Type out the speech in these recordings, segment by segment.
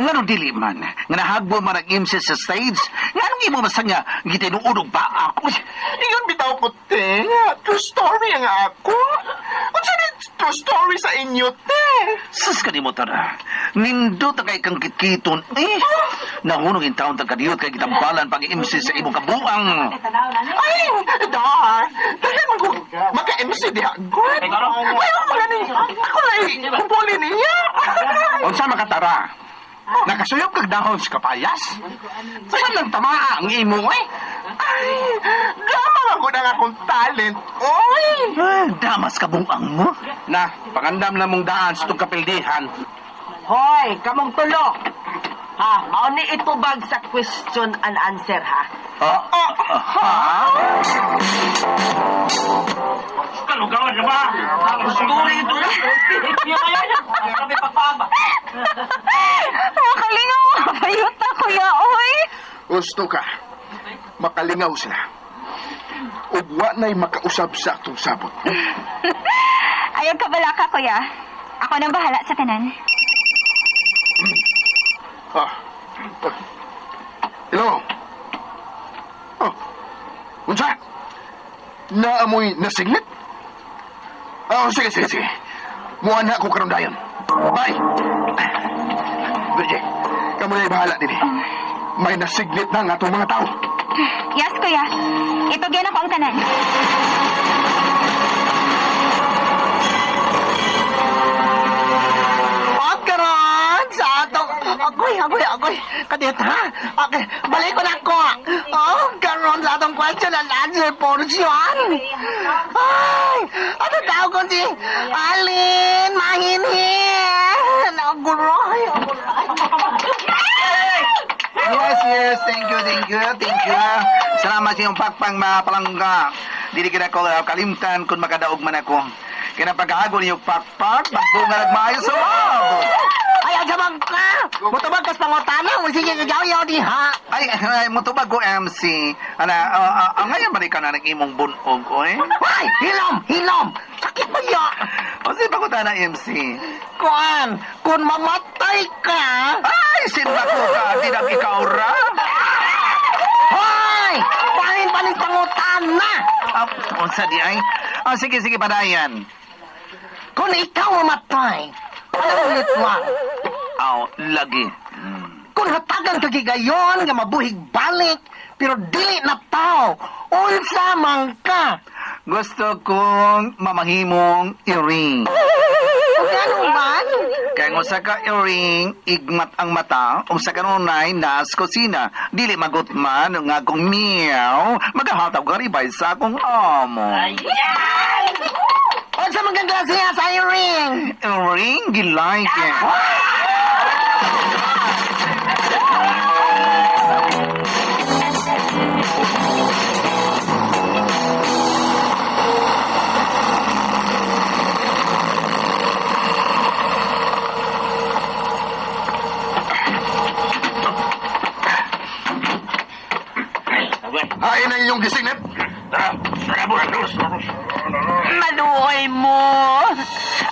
Nga nung dili man, nga nahagbo man ang MC sa stage, nga nung imo masang nga, gitinuudog ba ako? Iyon bitaw ko, te. True story ang ako. Unsa ni true story sa inyo, te? Sus ka ni mo tara. Nindot na kay kang kitkiton. Nahunong in taon tagkadiyot kay gitambalan pag MC sa imong kabuang. Ay, dar. Dahil maka-MC di ako. Mayroon mga ni. Ako lang, kumpuli niya. Unsa makatara? Nakasuyop kag dahon sa kapayas? Saan lang tamaa ang imo eh? Ay, gamang ako na akong talent. Oy! Damas ka buang mo? Na, pangandam na mong daan sa itong kapildihan. Hoy, kamong tulo. Ha, mao ni itubag sa question and answer, ha? Kalugawan na ba? Story ito na. Makalingaw, bayot na kuya, oy. Gusto ka, makalingaw sila. Ug wa na'y makausab sa atong sabot. Ayaw ka bala ka, kuya. Ako nang bahala sa tanan. Ah. Hello? Oh. Unsa? Naamoy nasignet? Oh, sige, sige, sige. Muha na ako karon dayon. Bye! Bridget, kamu na'y bahala din eh. May nasignet na nga itong mga tao. Yes, kuya. Itugyan ako ang tanan. Pagkaroon sa atong... Agoy. Kadit, ha? Okay, balik ko na ko. Oh, karoon sa atong question and answer portion. Ay, ano daw ko si Alin Mahinhin? Aguroy. Yes, thank you. Salamat sa iyong pagpang mapalangga. Dili kita ko kalimtan kung makadaog man ako. Kaya pagkahago niyo pakpak, magbunga nagmaayos sa loob. Ay, agabang ka. Mutubag kas pangutana. Sige, kagaw di, ha? Ay, mutubag ko MC. Ngayon balik ka na ng imong bunog, oy. Ay, hilom. Sakit ba yan? O sige, pakuta na MC. Kuan, kung mamatay ka... Ay, sinba ko ka, di na ikaw ra. Hoy! Panin pangutana. Unsa di ay? Sige, padayan. Kung ikaw mamatay, alam ulit lang. Lagi. Kung hatagan ka gigayon, nga mabuhig balik, pero dili na tao, unsa man ka. Gusto kong mamahimong earring. Kung ano man, Kaya kung sa ka earring, igmat ang mata, kung sa kanunay, nas kusina. Dili magutman, nga kong meow, magahataw ka ribay sa akong amo. unsa man kang klase nga sa ring? Earring, gilay ka. Hain ang iyong gisignet. Maluoy mo.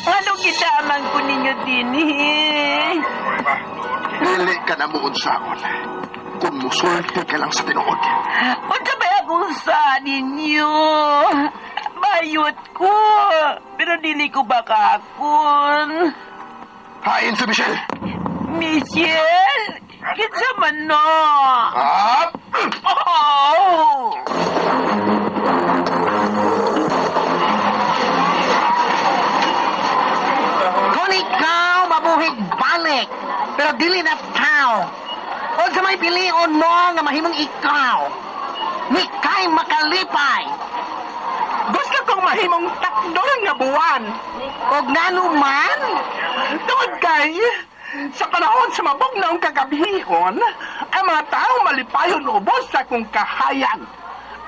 Ano gidamang ko ninyo din, Dili ka na muod sa akon. Kung musulti ka lang sa tinuod. Unsa ba akong sa ninyo? Bayot ko. Pero dili ko bakakon. Hain si Michelle. Michelle? Kinsa man no? Up! Oh! Kung ikaw mabuhig balik, pero dili na tao. O sa may pilion mo nga mahimong ikaw, mikay makalipay. Gusto kong mahimong takdol nga buwan. O nanuman? Tungod kay, sa panahon sa mabugnaong kagabihon, ang mga tao malipayon ubos sa akong kahayan.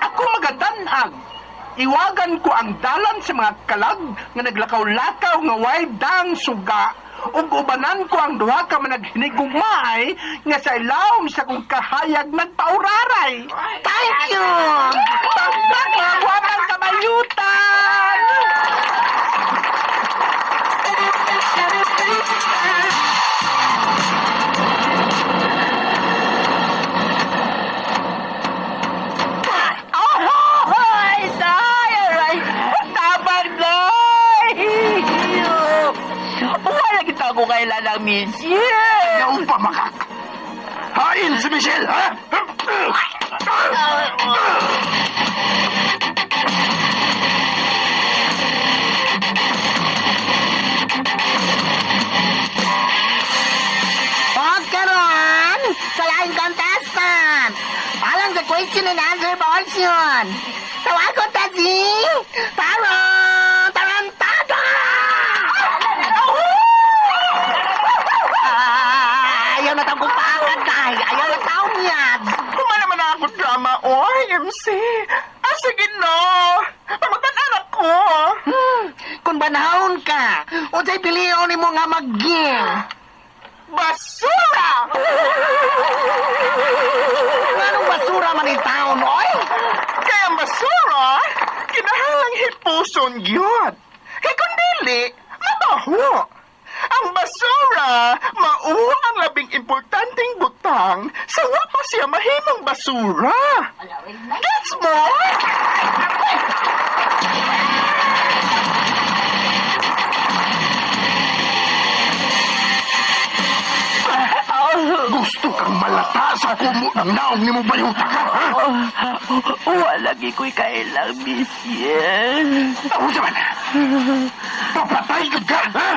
Ako magadanag. Iwagan ko ang dalan sa mga kalag nga naglakaw-lakaw nga waydang suga ug ubanan ko ang duha ka managhinigumay nga sa ilawom sa kong kahayag nagpauraray. Thank you! Tagdag mga guwapang kabayutan! si Michelle, ha? Pagkaroon sa laing contestant. Alang sa question and answer portion. Tawagon ta si Tarantada! Ayaw na tayong kumpakan, tay. Ayaw na taong yan. Kumana naman ako drama, oy, MC. Ah, sige no. Pamagkan-anak ko. Kung banahon ka, unsay piliyon ni mo nga mag-game. Basura! Anong basura man yung taon, oy? Kaya ang basura, kinahanglang hipuson yun. Kung dili, mabaho. Ang basura, mao ang labing importanteng butang sa wa pa siya mahimong basura. Gets mo? Gusto kang malata sa kumo ng naong ni mo bayuta ka, ha? Walagi ko'y kailang, Michelle. Ako naman! Papatay ka, ha?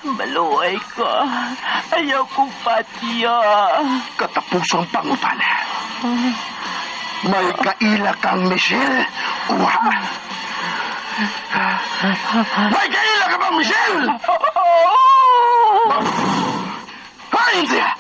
Maluay ko. Ayaw kong patiya. Katapusang pangutana. May kaila kang Michelle, uwa. May kaila ka bang Michelle? Hain siya!